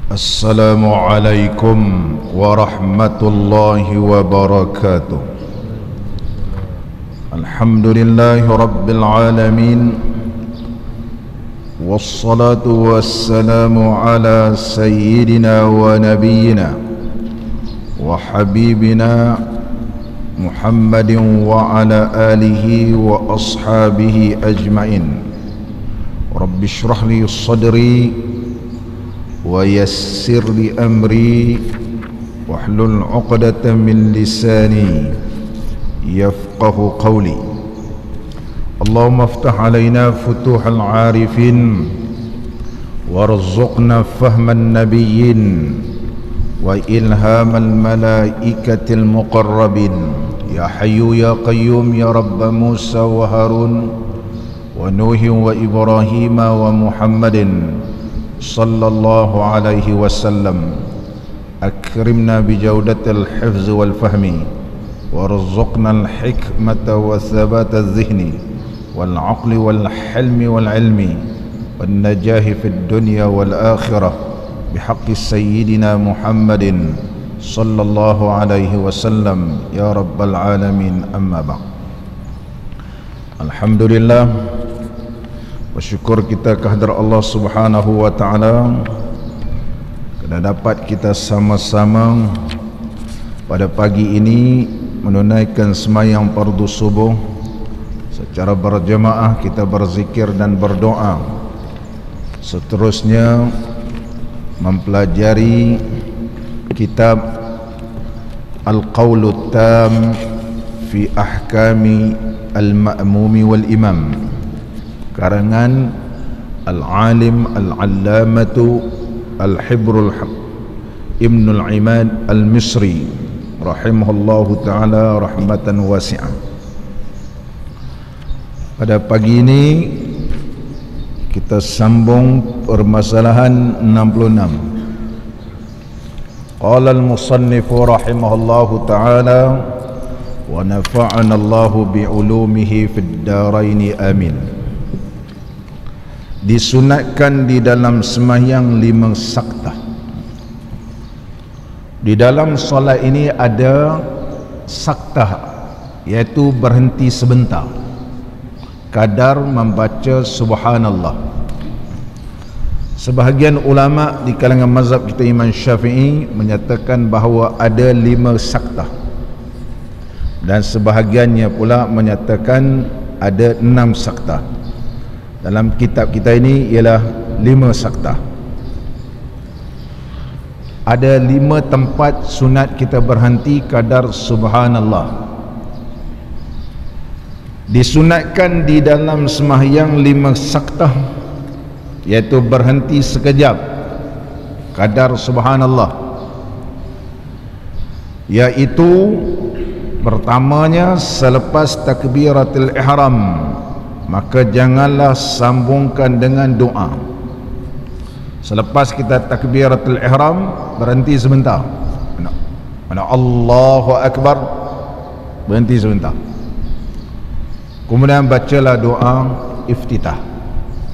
Assalamualaikum warahmatullahi wabarakatuh. Alhamdulillahi rabbil alamin. Wassalatu wassalamu ala sayyidina wa nabiyyina wa habibina Muhammadin wa ala alihi wa ashabihi ajma'in. Rabbi shrah li sadri wa yassir li amri wahlul 'uqdatam min lisani yafqahu qawli. Allahumma iftah 'alaina futuhal 'arifin warzuqna fahman nabiyyin wa ilhamal malaikatil muqarrabin. Ya hayyu ya qayyum ya rabb Musa wa Harun wa Nuh wa Ibrahim wa Muhammadin sallallahu alaihi wasallam. Akrimna bijawdatil hifz wal fahmi warzuqna al hikmata wa thabata adh-dhihni wal aqli wal hilmi wal ilmi wan najahi fid dunya wal akhirah bihaqqi sayyidina Muhammadin sallallahu alaihi wasallam ya rabbal alamin. Amma ba'd. Alhamdulillah, bersyukur kita kehadrat Allah Subhanahu wa taala kerana dapat kita sama-sama pada pagi ini menunaikan sembahyang fardu subuh secara berjemaah. Kita berzikir dan berdoa, seterusnya mempelajari kitab Al-Qawlut Tam fi Ahkami Al-Ma'mumi wal Imam, karangan Al-Alim Al-Allamatu Al-Hibrul Ibnul Imad Al-Misri rahimahullahu ta'ala rahmatan wasi'ah. Pada pagi ini kita sambung permasalahan 66. Qala al-musannifu rahimahullahu ta'ala wa nafa'ana Allahu bi'ulumihi fid daraini amin. Disunatkan di dalam sembahyang 5 saktah. Di dalam solat ini ada saktah, iaitu berhenti sebentar, kadar membaca subhanallah. Sebahagian ulama di kalangan mazhab kita Imam Syafi'i menyatakan bahawa ada 5 saktah, dan sebahagiannya pula menyatakan ada 6 saktah. Dalam kitab kita ini ialah 5 saktah. Ada 5 tempat sunat kita berhenti kadar subhanallah. Disunatkan di dalam sembahyang 5 saktah, iaitu berhenti sekejap kadar subhanallah, iaitu pertamanya selepas takbiratul ihram, maka janganlah sambungkan dengan doa. Selepas kita takbiratul ihram, berhenti sebentar. Mana Allahu Akbar, berhenti sebentar. Kemudian bacalah doa iftitah.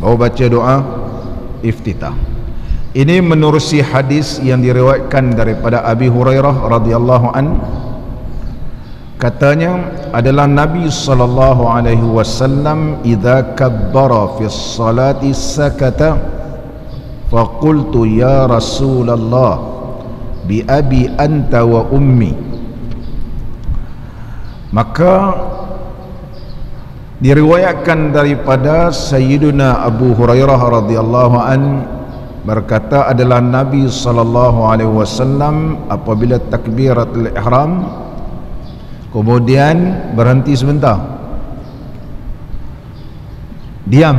Baru baca doa iftitah. Ini menerusi hadis yang diriwayatkan daripada Abi Hurairah radhiyallahu an. Katanya adalah Nabi sallallahu alaihi wasallam idza kabbara fi sholati sakata faqultu ya Rasulullah bi abi anta wa ummi. Maka diriwayatkan daripada Sayyiduna Abu Hurairah radhiyallahu an berkata adalah Nabi sallallahu alaihi wasallam apabila takbiratul ihram kemudian berhenti sebentar, diam.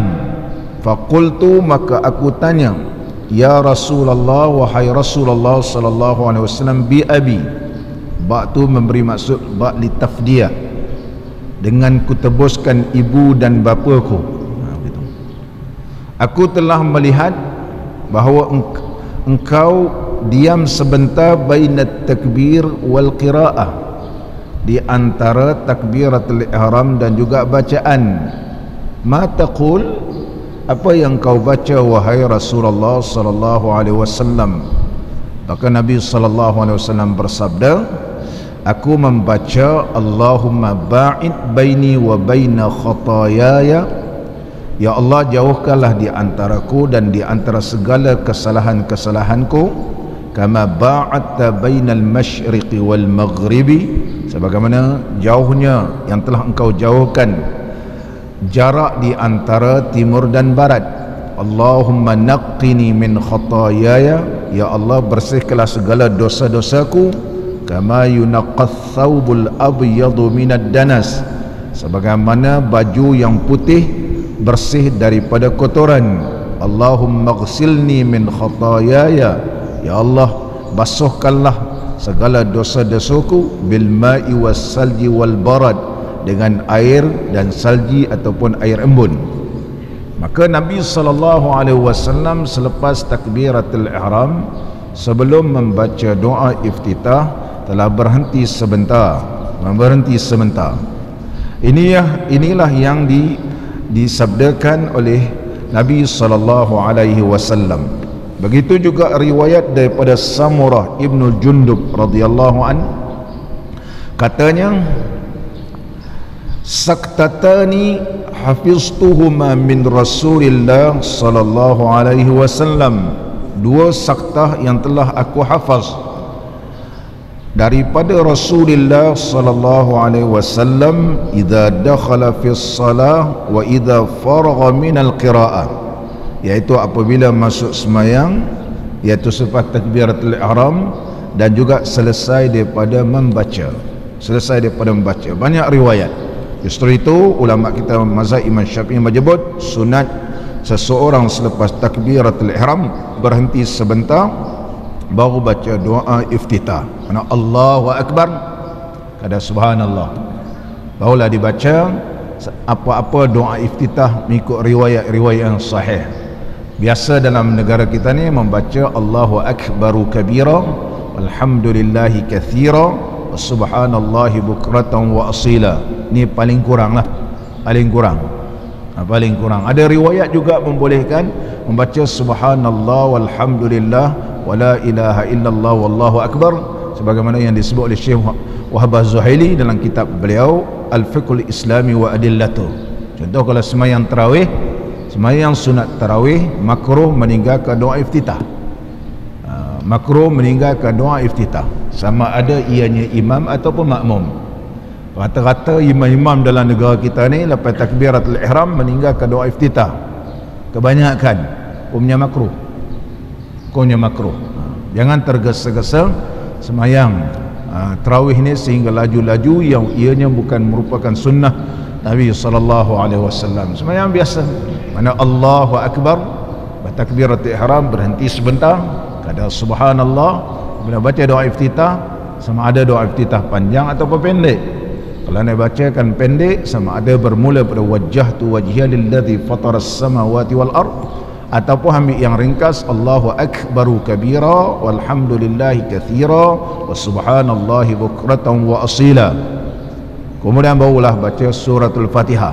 Faqultu, maka aku tanya, ya Rasulullah, wahai Rasulullah sallallahu alaihi wasallam, bi abi. Ba tu memberi maksud ba li tafdiyah, dengan kutebuskan ibu dan bapaku. Aku telah melihat bahawa engkau diam sebentar bainat takbir wal qiraah, di antara takbiratul ihram dan juga bacaan. Ma taqul, apa yang kau baca wahai Rasulullah sallallahu alaihi wasallam? Maka Nabi SAW bersabda, aku membaca Allahumma ba'id baini wa baina khataayaya, ya Allah jauhkanlah di antaraku dan di antara segala kesalahan-kesalahanku, kama ba'adta bainal masyriqi wal maghribi, sebagaimana jauhnya yang telah engkau jauhkan jarak di antara timur dan barat. Allahumma naqqini min khataayaya, ya Allah bersihkanlah segala dosa-dosaku, kama yunaqqath thawbul abyadu minad danas, sebagaimana baju yang putih bersih daripada kotoran. Allahumma ghsilni min khataayaya, ya Allah basuhkanlah segala dosa-dosaku bil ma'i was salji wal barad, dengan air dan salji ataupun air embun. Maka Nabi SAW selepas takbiratul ihram, sebelum membaca doa iftitah, telah berhenti sebentar. Inilah yang disabdakan oleh Nabi SAW. Begitu juga riwayat daripada Samurah ibnu Jundub radhiyallahu an, katanya, saktatani hafiztuhuma min Rasulillah sallallahu alaihi wasallam, dua saktah yang telah aku hafaz daripada Rasulullah sallallahu alaihi wasallam, idza dakhala fi shalah wa idza faragha min al-qiraah, iaitu apabila masuk sembahyang, iaitu selepas takbiratul ihram, dan juga selesai daripada membaca. Banyak riwayat. Justru itu ulama kita mazhab Imam Syafi'i menyebut sunat seseorang selepas takbiratul ihram berhenti sebentar baru baca doa iftitah. Mana Allahu akbar, kada subhanallah, barulah dibaca apa-apa doa iftitah mengikut riwayat-riwayat yang sahih. Biasa dalam negara kita ni membaca Allahu akbaru kabira walhamdulillahi katsira subhanallahi bukratan wa asila. Ni paling kurang. Ada riwayat juga membolehkan membaca subhanallah walhamdulillah wala ilaha illallah wallahu akbar, sebagaimana yang disebut oleh Syekh Wahbah Zuhaili dalam kitab beliau Al-Fiqhul Islami wa Adillatuh. Contoh, kalau sembahyang tarawih, sembahyang sunat tarawih, makruh meninggalkan doa iftitah. Sama ada ianya imam ataupun makmum. Rata-rata imam-imam dalam negara kita ni lepas takbiratul ihram meninggalkan doa iftitah. Kebanyakan hukumnya makruh. Jangan tergesa-gesa sembahyang tarawih ni sehingga laju-laju yang ianya bukan merupakan sunnah Nabi SAW. Sembahyang biasa, mana Allahu akbar, takbiratul ihram berhenti sebentar, kada subhanallah, bila baca doa iftitah, sama ada doa iftitah panjang ataupun pendek. Kalau nak bacakan pendek, sama ada bermula pada wajjahtu wajhiya lilladzi fataras samawati wal ard, ataupun ambil yang ringkas Allahu akbaru kabira walhamdulillahi katsira wa subhanallahi bukratan wa asila. Kemudian barulah baca suratul Fatihah.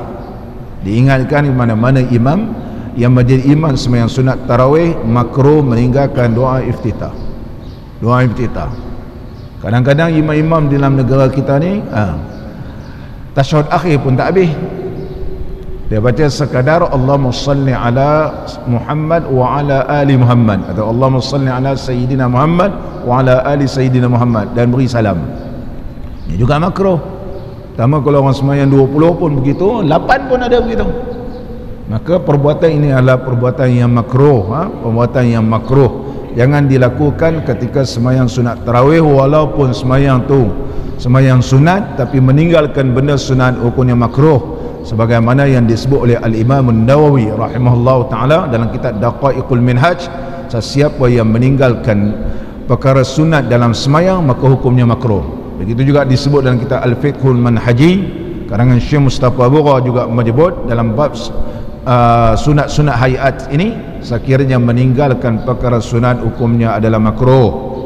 Diingatkan di mana-mana imam yang menjadi imam sembahyang sunat tarawih makruh meninggalkan doa iftitah. Kadang-kadang imam-imam dalam negara kita ni tasyahud akhir pun tak habis, dia baca sekadar Allahumma salli ala Muhammad wa ala ali Muhammad, atau Allahumma salli ala Sayyidina Muhammad wa ala ali Sayyidina Muhammad, dan beri salam. Ini juga makruh. Pertama, kalau orang sembahyang 20 pun begitu, 8 pun ada begitu. Maka perbuatan ini adalah perbuatan yang makruh. Jangan dilakukan ketika sembahyang sunat tarawih, walaupun sembahyang tu sembahyang sunat tapi meninggalkan benda sunat hukumnya makruh, sebagaimana yang disebut oleh Al-Imam An-Nawawi rahimahullahu taala dalam kitab Daqaiqul Minhaj. Sesiapa yang meninggalkan perkara sunat dalam sembahyang maka hukumnya makruh. Begitu juga disebut dalam kitab Al-Fiqhul Manhaji karangan Syekh Mustafa Bugha juga menyebut dalam bab sunat-sunat hayat ini, sekiranya meninggalkan perkara sunat hukumnya adalah makruh.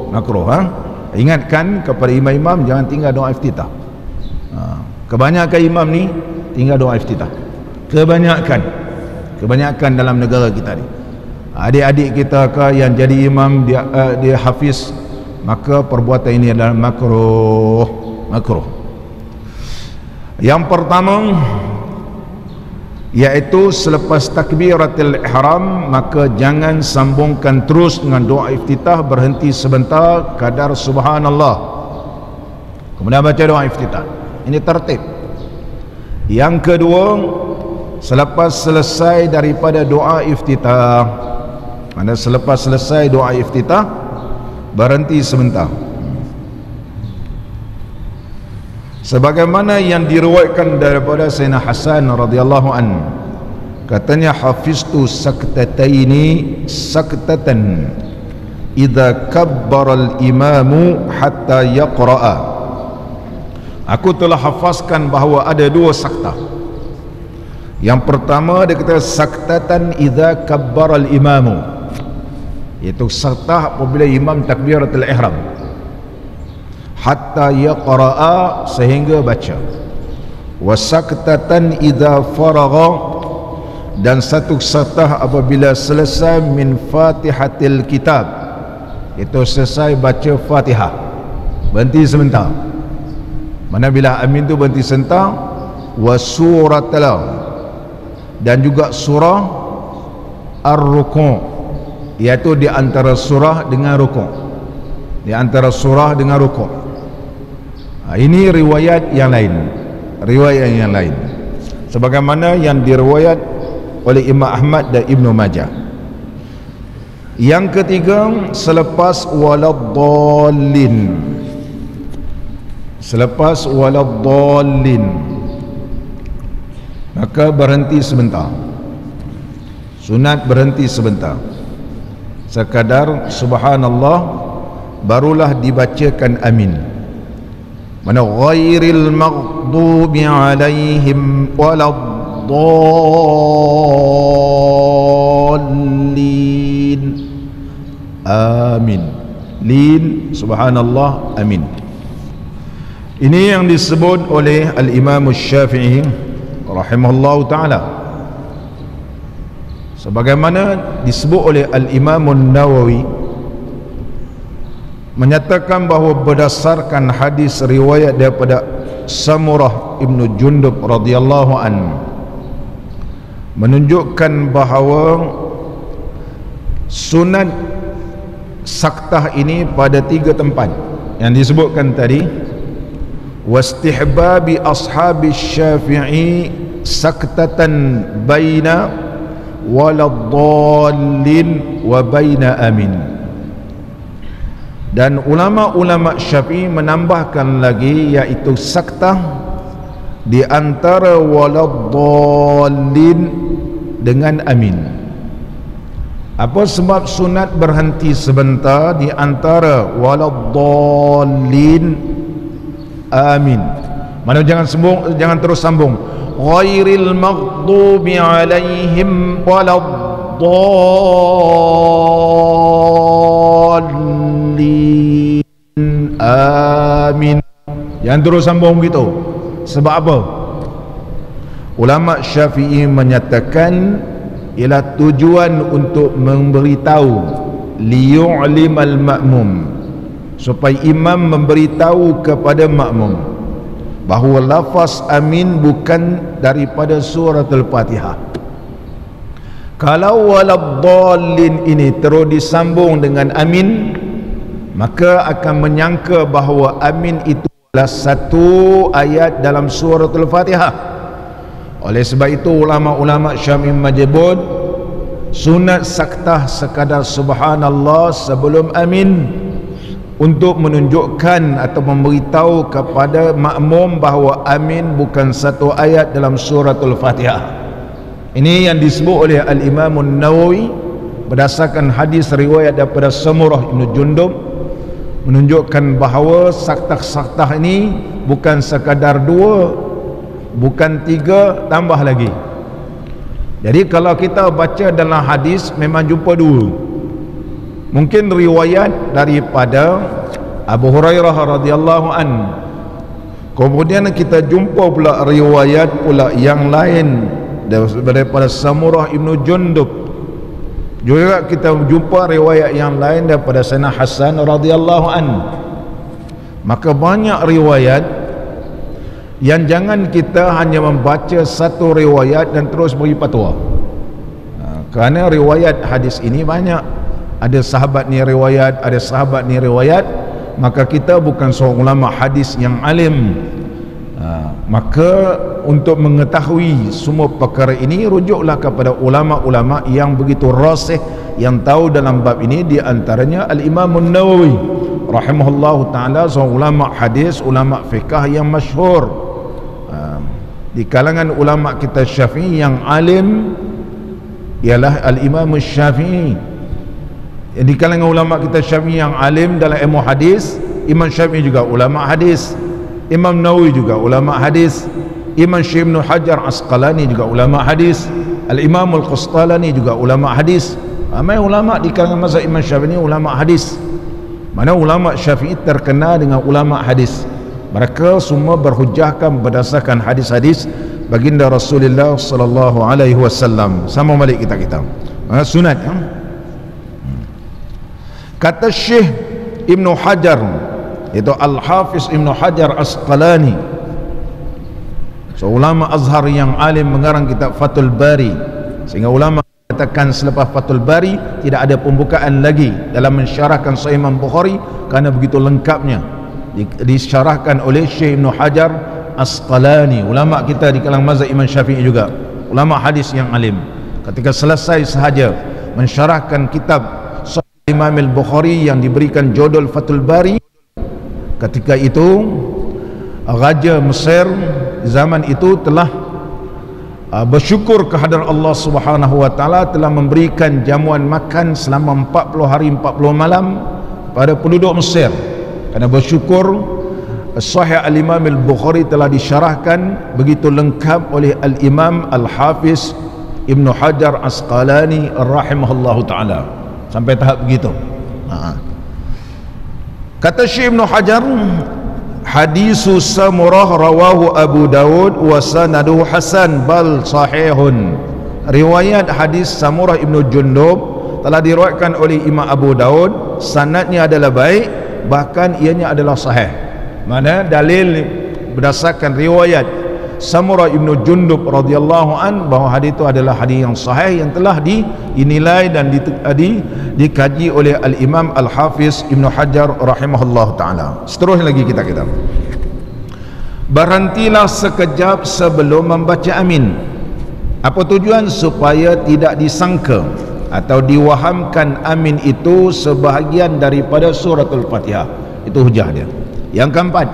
Ingatkan kepada imam-imam jangan tinggal doa iftitah. Kebanyakan imam ni tinggal doa iftitah. Kebanyakan dalam negara kita ni. adik-adik kita ke yang jadi imam, dia hafiz, maka perbuatan ini adalah makruh. Yang pertama, iaitu selepas takbiratul ihram, maka jangan sambungkan terus dengan doa iftitah, berhenti sebentar kadar subhanallah, kemudian baca doa iftitah. Ini tertib. Yang kedua, selepas selesai daripada doa iftitah, selepas selesai doa iftitah, berhenti sebentar. Sebagaimana yang diriwayatkan daripada Sayyidina Hasan radhiyallahu an, katanya hafiztu saktataini saktatan idza kabbara al-imamu hatta yaqra'a. Aku telah hafazkan bahawa ada dua saktah. Yang pertama dia kata saktatan idza kabbara al-imamu, iaitu saktah apabila imam takbiratul ihram, hatta yaqra'a, sehingga baca. Wa saktatan idza faragha, dan satu saktah apabila selesai min fatihatil kitab, itu selesai baca Fatihah, berhenti sebentar. Mana bila amin tu berhenti sebentar. Wa suratul, dan juga surah ar-ruku', iaitu di antara surah dengan ruku', di antara surah dengan ruku'. Ini riwayat yang lain, sebagaimana yang diriwayat oleh Imam Ahmad dan Ibnu Majah. Yang ketiga, selepas waladdallin, maka berhenti sebentar. Sunat berhenti sebentar, sekadar subhanallah, barulah dibacakan amin. Mana ghairil maghdubi alaihim waladdallin, amin. Lin, subhanallah, amin. Ini yang disebut oleh Al-Imam Syafi'i rahimahullahu ta'ala, sebagaimana disebut oleh Al-Imam Nawawi, menyatakan bahawa berdasarkan hadis riwayat daripada Samurah Ibnu Jundub radhiyallahu an, menunjukkan bahawa sunat saktah ini pada 3 tempat yang disebutkan tadi. Wastihbabi ashabi Syafi'i saktatan baina waladdallin wa baina amin. Dan ulama-ulama Syafi'i menambahkan lagi, iaitu saktah di antara waladdallin dengan amin. Apa sebab sunat berhenti sebentar di antara waladdallin amin? Mana jangan terus sambung ghairil maghdubi alaihim waladdallin amin, jangan terus sambung gitu. Sebab apa? Ulama Syafi'i menyatakan ialah tujuan untuk memberitahu, liyu'limal ma'mum, supaya imam memberitahu kepada makmum bahawa lafaz amin bukan daripada suratul Fatihah. Kalau waladdallin ini terus disambung dengan amin, maka akan menyangka bahawa amin itu adalah satu ayat dalam suratul Fatihah. Oleh sebab itu ulama-ulama Syafi'i menyebut sunat saktah sekadar subhanallah sebelum amin, untuk menunjukkan atau memberitahu kepada makmum bahawa amin bukan satu ayat dalam suratul Fatihah. Ini yang disebut oleh Al-Imam Nawawi berdasarkan hadis riwayat daripada Samurah Ibnu Jundub, menunjukkan bahawa saktah-saktah ini bukan sekadar 2, bukan 3, tambah lagi. Jadi kalau kita baca dalam hadis memang jumpa 2. Mungkin riwayat daripada Abu Hurairah radhiyallahu an, kemudian kita jumpa pula riwayat pula yang lain daripada Samurah Ibnu Jundub Juga kita jumpa riwayat yang lain daripada Sayyidina Hasan radhiyallahu an. Maka banyak riwayat yang jangan kita hanya membaca satu riwayat dan terus beri fatwa. Kerana riwayat hadis ini banyak. Ada sahabat ni riwayat, ada sahabat ni riwayat, maka kita bukan seorang ulama hadis yang alim. Maka untuk mengetahui semua perkara ini, rujuklah kepada ulama-ulama yang begitu rasih, yang tahu dalam bab ini. Di antaranya Al-Imam An-Nawawi rahimahullahu ta'ala, seorang ulama hadis, ulama fiqah yang masyhur. Di kalangan ulama kita Syafi'i yang alim ialah Al-Imam Syafi'i. Di kalangan ulama kita Syafi'i yang alim dalam ilmu hadis, Imam Syafi'i juga ulama hadis, Imam Nawawi juga ulama hadis, Imam Syekh Ibn Hajar Asqalani juga ulama hadis, Al-Imam Al-Qustalani juga ulama hadis. Ramai ulama di kalangan mazhab Imam Syafi'i ulama hadis. Mana ulama Syafi'i terkenal dengan ulama hadis. Mereka semua berhujahkan berdasarkan hadis-hadis baginda Rasulullah sallallahu alaihi wasallam. Sama balik kita sunat. Kata Syekh Ibn Hajar, itu Al-Hafiz Ibn Hajar Asqalani, ulama Azhar yang alim, mengarang kitab Fathul Bari, sehingga ulama katakan selepas Fathul Bari tidak ada pembukaan lagi dalam mensyarahkan Sahih Imam Bukhari, kerana begitu lengkapnya disyarahkan oleh Syekh Ibn Hajar Asqalani, ulama kita di kalangan mazhab Imam Syafi'i juga, ulama hadis yang alim. Ketika selesai sahaja mensyarahkan kitab Sahih Imam Al-Bukhari yang diberikan judul Fathul Bari, ketika itu Raja Mesir zaman itu telah bersyukur kehadrat Allah Subhanahu wa taala, telah memberikan jamuan makan selama 40 hari 40 malam pada penduduk Mesir. Kerana bersyukur, Sahih Al-Imam Al-Bukhari telah disyarahkan begitu lengkap oleh Al-Imam Al-Hafiz Ibn Hajar Asqalani rahimahullahu taala. Sampai tahap begitu. Kata Syekh Ibn Hajar, hadisu Samurah rawahu Abu Dawud wa sanaduhu hasan bal sahihun. Riwayat hadis Samurah Ibn Jundub telah diriwayatkan oleh Imam Abu Dawud, sanadnya adalah baik, bahkan ianya adalah sahih. Mana dalil berdasarkan riwayat Samurah Ibn Jundub radhiyallahu an bahawa hadis itu adalah hadis yang sahih, yang telah dinilai dan dikaji oleh Al-Imam Al-Hafiz Ibn Hajar rahimahullah ta'ala. Seterusnya lagi kita berhentilah sekejap sebelum membaca amin. Apa tujuan? Supaya tidak disangka atau diwahamkan amin itu sebahagian daripada suratul Fatihah. Itu hujah dia. Yang keempat,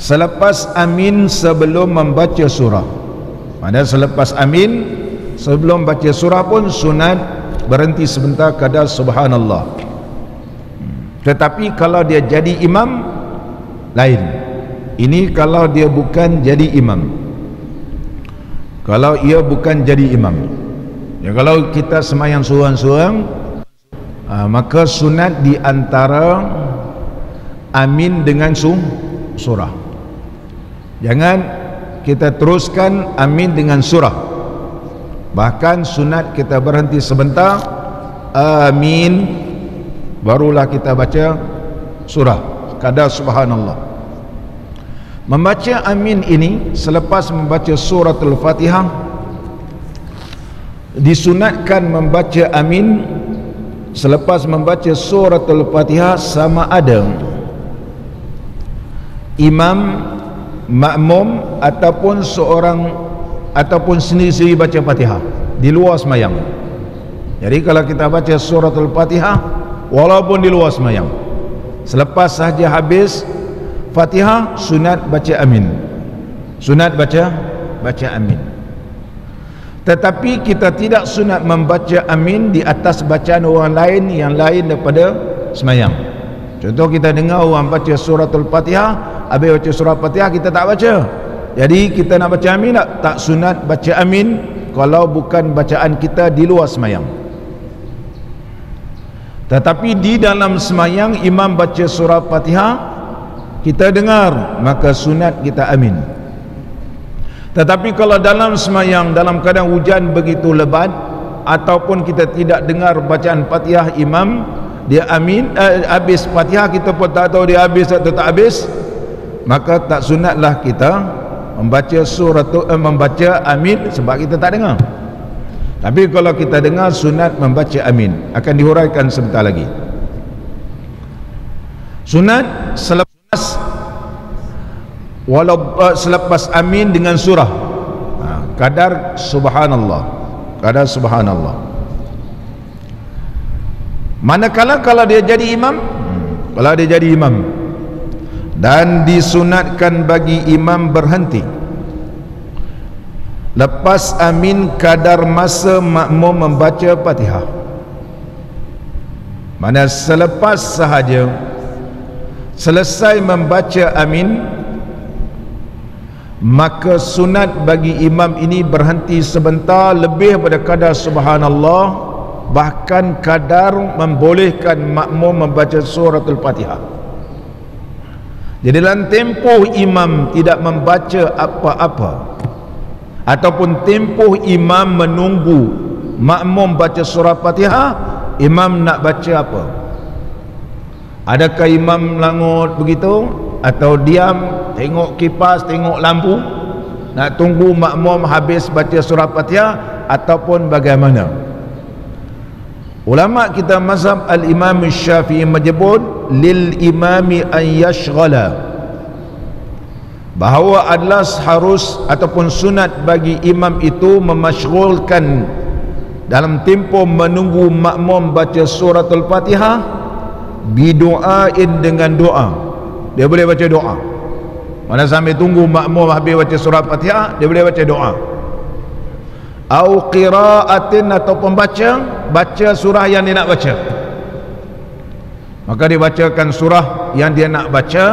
selepas amin sebelum membaca surah. Mana selepas amin sebelum baca surah pun sunat berhenti sebentar kadar subhanallah. Tetapi kalau dia jadi imam lain. Ini kalau dia bukan jadi imam. Kalau ia bukan jadi imam. Ya, kalau kita semayang seorang-seorang, maka sunat di antara amin dengan surah. Jangan kita teruskan amin dengan surah. Bahkan sunat kita berhenti sebentar, amin, barulah kita baca surah kadar subhanallah. Membaca amin ini selepas membaca suratul Fatihah, disunatkan membaca amin selepas membaca suratul Fatihah sama ada imam, makmum ataupun seorang ataupun sendiri-sendiri baca Fatihah di luar semayang. Jadi kalau kita baca suratul Fatihah walaupun di luar semayang, selepas sahaja habis Fatihah sunat baca amin. Sunat baca amin. Tetapi kita tidak sunat membaca amin di atas bacaan orang lain yang lain daripada semayang. Contoh, kita dengar orang baca suratul Fatihah, habis baca surah Fatihah kita tak baca. Jadi kita nak baca amin tak sunat baca amin kalau bukan bacaan kita di luar semayang. Tetapi di dalam semayang imam baca surah Fatihah, kita dengar, maka sunat kita amin. Tetapi kalau dalam semayang dalam keadaan hujan begitu lebat, ataupun kita tidak dengar bacaan Fatihah imam dia amin, habis Fatihah kita pun tak tahu dia habis atau tak habis, maka tak sunatlah kita membaca membaca amin sebab kita tak dengar. Tapi kalau kita dengar, sunat membaca amin. Akan dihuraikan sebentar lagi. Sunat selepas amin dengan surah, kadar subhanallah, manakala kalau dia jadi imam, dan disunatkan bagi imam berhenti lepas amin kadar masa makmum membaca Fatihah. Mana selepas sahaja selesai membaca amin, maka sunat bagi imam ini berhenti sebentar lebih pada kadar subhanallah, bahkan kadar membolehkan makmum membaca suratul Fatihah. Jadi dalam tempoh imam tidak membaca apa-apa, ataupun tempoh imam menunggu makmum baca surah Fatihah, imam nak baca apa? Adakah imam langut begitu, atau diam tengok kipas, tengok lampu, nak tunggu makmum habis baca surah Fatihah, ataupun bagaimana? Ulama kita mazhab al-Imam Syafi'i menyebut lil imami an yashghala, bahawa adalah harus ataupun sunat bagi imam itu memasyghulkan dalam tempoh menunggu makmum baca suratul Fatihah bidu'ain, dengan doa. Dia boleh baca doa. Mana sambil tunggu makmum habis baca surat Fatihah, dia boleh baca doa. Au qiraatin, atau baca surah yang dia nak baca. Maka dia bacakan surah yang dia nak baca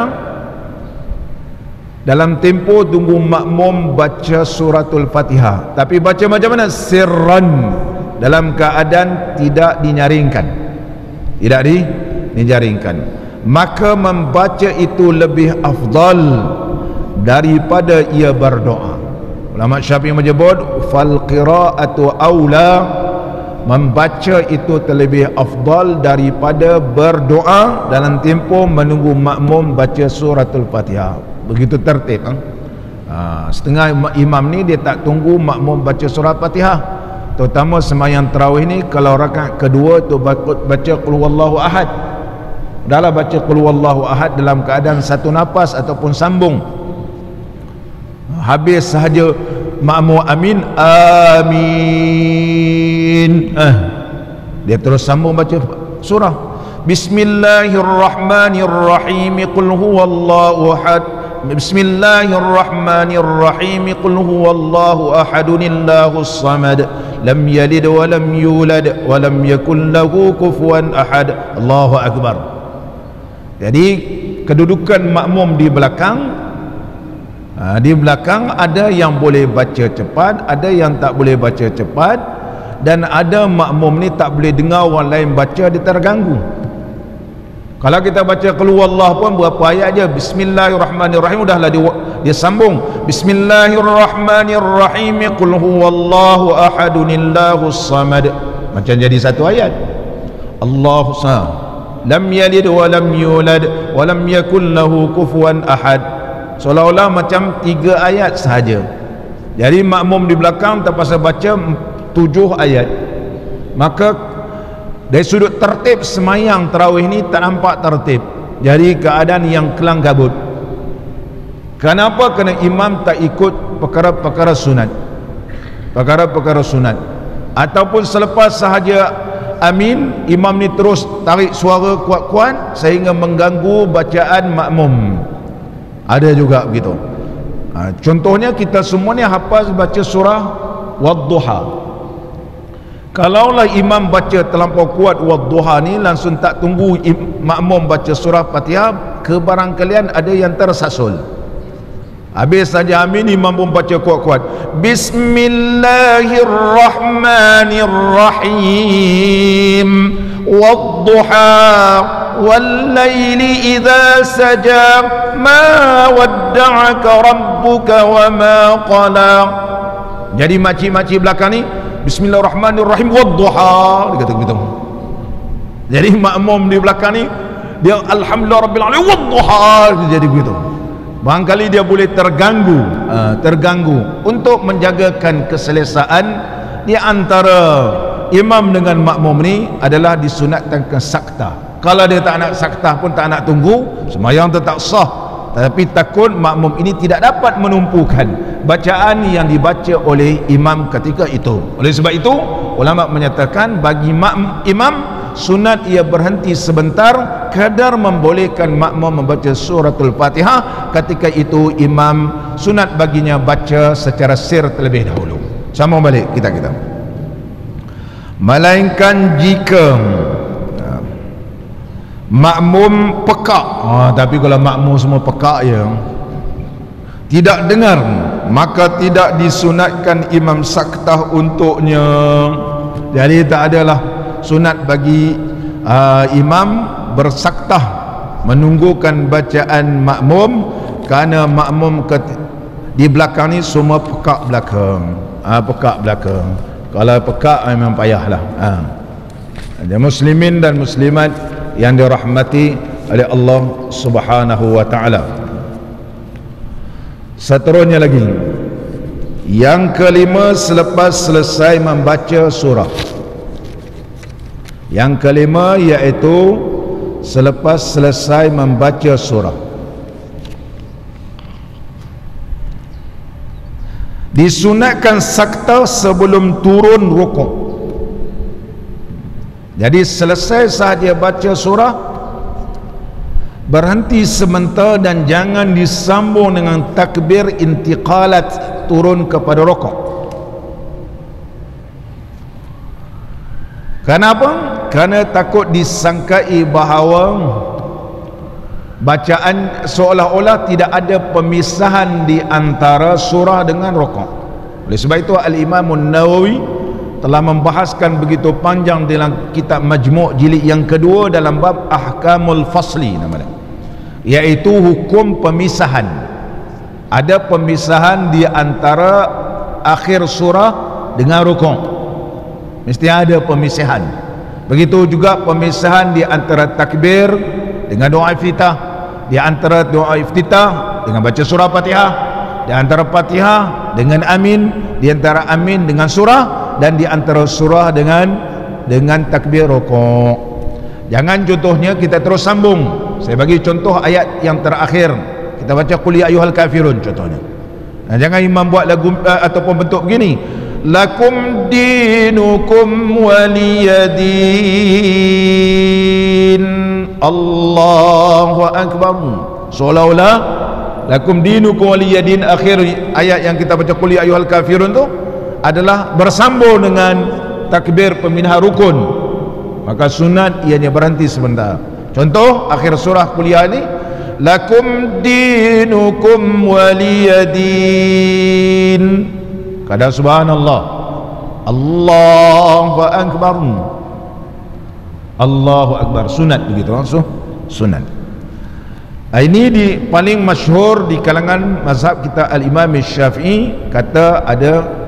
dalam tempoh tunggu makmum baca suratul Fatihah. Tapi baca macam mana? Sirran, dalam keadaan tidak dinyaringkan, tidak dinyaringkan. Maka membaca itu lebih afdal daripada ia berdoa. Ulama Syafi'i menyebut fal qira'atu aula, membaca itu terlebih afdal daripada berdoa dalam tempoh menunggu makmum baca suratul Fatihah. Begitu tertib. Setengah imam ni dia tak tunggu makmum baca surah Fatihah, terutama sembahyang tarawih ni. Kalau rakaat kedua tu baca qul huwallahu ahad, dahlah baca qul huwallahu ahad dalam keadaan satu nafas ataupun sambung. Habis sahaja makmum amin, amin, dia terus sambung baca surah. Bismillahirrahmanirrahim, qul huwallahu ahad. Bismillahirrahmanirrahim, qul huwallahu ahadunillahus samad, lam yalid wa lam yulad wa lam yakul lahu kufuwan ahad. Allahu akbar. Jadi kedudukan makmum di belakang, ada yang boleh baca cepat, ada yang tak boleh baca cepat, dan ada makmum ni tak boleh dengar orang lain baca, dia terganggu. Kalau kita baca qul huwallahu pun berapa ayat je, bismillahirrahmanirrahim, udahlah dia sambung bismillahirrahmanirrahim, qul huwallahu ahadunillahus samad, macam jadi satu ayat. Allahu samad, lam yalid wa lam yulad wa lam yakul lahu kufuwan ahad, seolah-olah macam 3 ayat sahaja. Jadi makmum di belakang terpaksa baca 7 ayat. Maka dari sudut tertib semayang tarawih ni tak nampak tertib, jadi keadaan yang kelang kabut. Kenapa? Kerana imam tak ikut perkara-perkara sunat, ataupun selepas sahaja amin, imam ni terus tarik suara kuat-kuat sehingga mengganggu bacaan makmum. Ada juga begitu. Contohnya kita semua ni hafaz baca surah Wadduha. Kalaulah imam baca terlampau kuat Wadduha ni, langsung tak tunggu makmum baca surah Fatihah, kebarangkalian ada yang tersasul. Habis saja amin, imam pun baca kuat-kuat Bismillahirrahmanirrahim, Wadduha wallaili idza saja, ma wadda'aka rabbuka wa ma qala. Jadi makcik-makcik belakang ni Bismillahirrahmanirrahim wadduha, dia kata begitu. Jadi makmum di belakang ni dia alhamdulillah rabbil alamin wadduha, dia jadi begitu. Barangkali dia boleh terganggu untuk menjagakan keselesaan di antara imam dengan makmum ni adalah disunatkan ke sakta. Kalau dia tak nak sakta pun tak nak tunggu, sembahyang tetap sah. Tapi takut makmum ini tidak dapat menumpukan bacaan yang dibaca oleh imam ketika itu. Oleh sebab itu ulama menyatakan bagi imam sunat ia berhenti sebentar kadar membolehkan makmum membaca suratul Fatihah. Ketika itu imam sunat baginya baca secara sir terlebih dahulu. Sama balik kita melainkan jika makmum pekak, tapi kalau makmum semua pekak ya, tidak dengar, maka tidak disunatkan imam saktah untuknya. Jadi tak adalah sunat bagi imam bersaktah menunggukan bacaan makmum, kerana makmum di belakang ni semua pekak belakang. Kalau pekak memang payahlah. Ada muslimin dan muslimat yang dirahmati oleh Allah Subhanahu wa taala. Seterusnya lagi, yang kelima selepas selesai membaca surah. Yang kelima iaitu selepas selesai membaca surah, disunatkan sakta sebelum turun rukuk. Jadi selesai sahaja baca surah, berhenti sebentar dan jangan disambung dengan takbir intiqalat turun kepada rukuk. Kenapa? Kerana takut disangkai bahawa bacaan seolah-olah tidak ada pemisahan di antara surah dengan rukuk. Oleh sebab itu Al-Imam An-Nawawi telah membahaskan begitu panjang dalam kitab Majmu' jilid yang kedua dalam bab Ahkamul Fasli namanya, iaitu hukum pemisahan. Ada pemisahan di antara akhir surah dengan rukuk, mesti ada pemisahan. Begitu juga pemisahan di antara takbir dengan doa iftitah, di antara doa iftitah dengan baca surah Fatihah, di antara Fatihah dengan amin, di antara amin dengan surah, dan di antara surah dengan takbir rukuk. Jangan contohnya kita terus sambung. Saya bagi contoh ayat yang terakhir, kita baca qul ya ayyuhal kafirun contohnya. Jangan imam buat lagu ataupun bentuk begini, lakum dinukum waliyadin, Allahu akbar, seolah-olah lakum dinukum waliyadin akhir ayat yang kita baca qul ya ayyuhal kafirun tu adalah bersambung dengan takbir pemindah rukun, maka sunat ianya berhenti sebentar. Contoh akhir surah kuliah ni, lakum dinukum waliyadin, kadang subhanallah, Allahu akbar, Allahu akbar, sunat begitu langsung sunat. Ini paling masyhur di kalangan mazhab kita Al-Imam Syafi'i, kata ada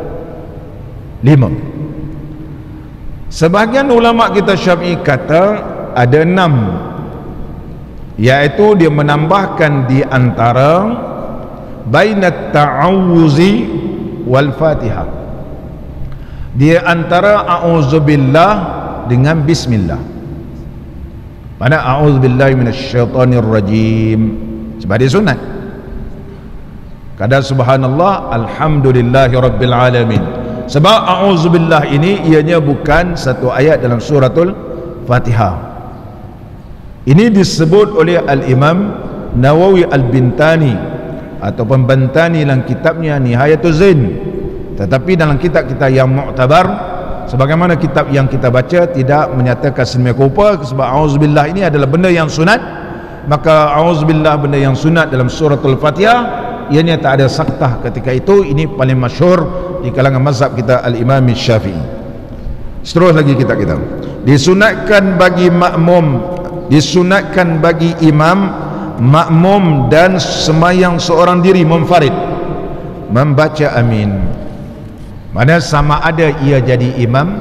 5. Sebahagian ulama kita Syafi'i kata ada 6, iaitu dia menambahkan di antara bainat ta'awuzi wal fatihah, di antara a'udzubillah dengan bismillah. Mana a'udzubillahi minasyaitonir rajim, sebab dia sunat. Kadang subhanallah, alhamdulillahi rabbil alamin. Sebab a'udzubillah ini ianya bukan satu ayat dalam suratul Fatihah. Ini disebut oleh Al-Imam Nawawi Al-Bintani ataupun Bantani dalam kitabnya Nihayatul Zain. Tetapi dalam kitab kita yang mu'tabar, sebagaimana kitab yang kita baca, tidak menyatakan sedemikian rupa. Sebab a'udzubillah ini adalah benda yang sunat, maka a'udzubillah benda yang sunat dalam suratul Fatihah ianya tak ada saktah ketika itu. Ini paling masyhur di kalangan mazhab kita Al-Imam Syafi'i. Terus lagi kita disunatkan bagi makmum, disunatkan bagi imam, makmum dan semayang seorang diri munfarid membaca amin. Mana sama ada ia jadi imam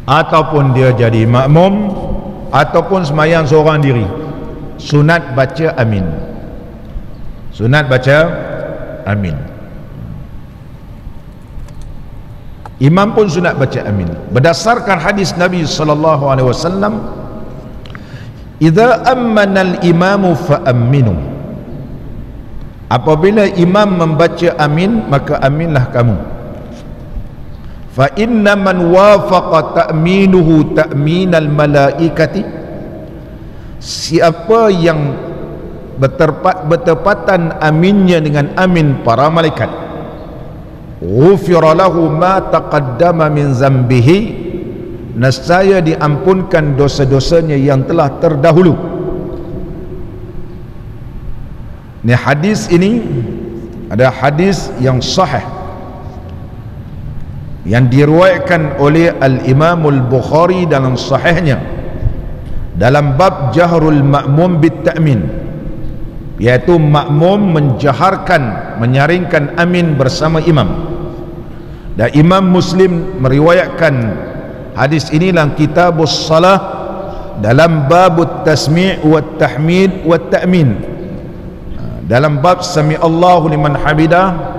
ataupun dia jadi makmum ataupun sembahyang seorang diri, sunat baca amin. Sunat baca amin. Imam pun sunat baca amin. Berdasarkan hadis Nabi sallallahu alaihi wasallam, "Idza ammana al-imamu fa aminu." Apabila imam membaca amin, maka aminlah kamu. Fa inna man wafaqa ta'minuhu ta'minal malaikati, siapa yang bertepatan aminnya dengan amin para malaikat, ghufira lahu ma taqaddama min zambihi, nescaya diampunkan dosa-dosanya yang telah terdahulu. Ini hadis ini ada hadis yang sahih yang diriwayatkan oleh Al-Imam Al-Bukhari dalam sahihnya dalam bab jahrul ma'mum bit ta'min, yaitu makmum menjaharkan, menyaringkan amin bersama imam. Dan Imam Muslim meriwayatkan hadis ini dalam Kitabus Salah dalam babut tasmi' wat tahmid wat ta'min, dalam bab sami Allahu liman hamidah,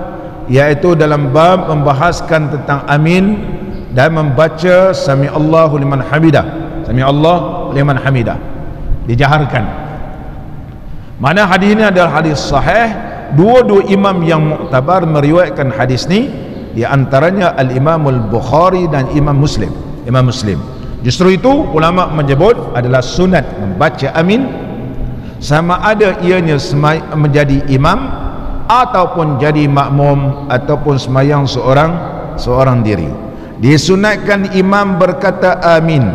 yaitu dalam bab membahaskan tentang amin dan membaca sami Allahu liman hamidah, sami Allah liman hamidah dijaharkan. Mana hadis ini adalah hadis sahih. Dua-dua imam yang muktabar meriwayatkan hadis ni, di antaranya Al-Imam Al-Bukhari dan Imam Muslim. Justru itu ulama menyebut adalah sunat membaca amin sama ada ianya menjadi imam ataupun jadi makmum ataupun sembahyang seorang diri. Disunatkan imam berkata amin,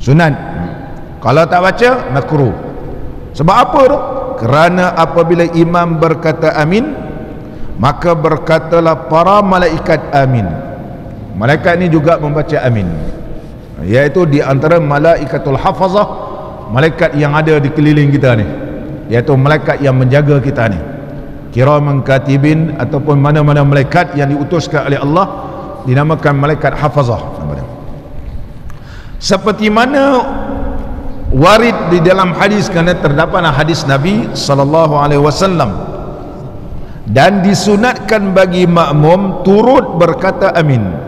sunat. Kalau tak baca makruh. Sebab apa tu? Kerana apabila imam berkata amin, maka berkatalah para malaikat amin. Malaikat ini juga membaca amin, iaitu di antara malaikatul hafazah, malaikat yang ada di keliling kita ni, iaitu malaikat yang menjaga kita ni, kiraman katibin, ataupun mana-mana malaikat yang diutuskan oleh Allah dinamakan malaikat hafazah. Seperti mana warid di dalam hadis, kerana terdapat hadis Nabi sallallahu alaihi wasallam, dan disunatkan bagi makmum turut berkata amin.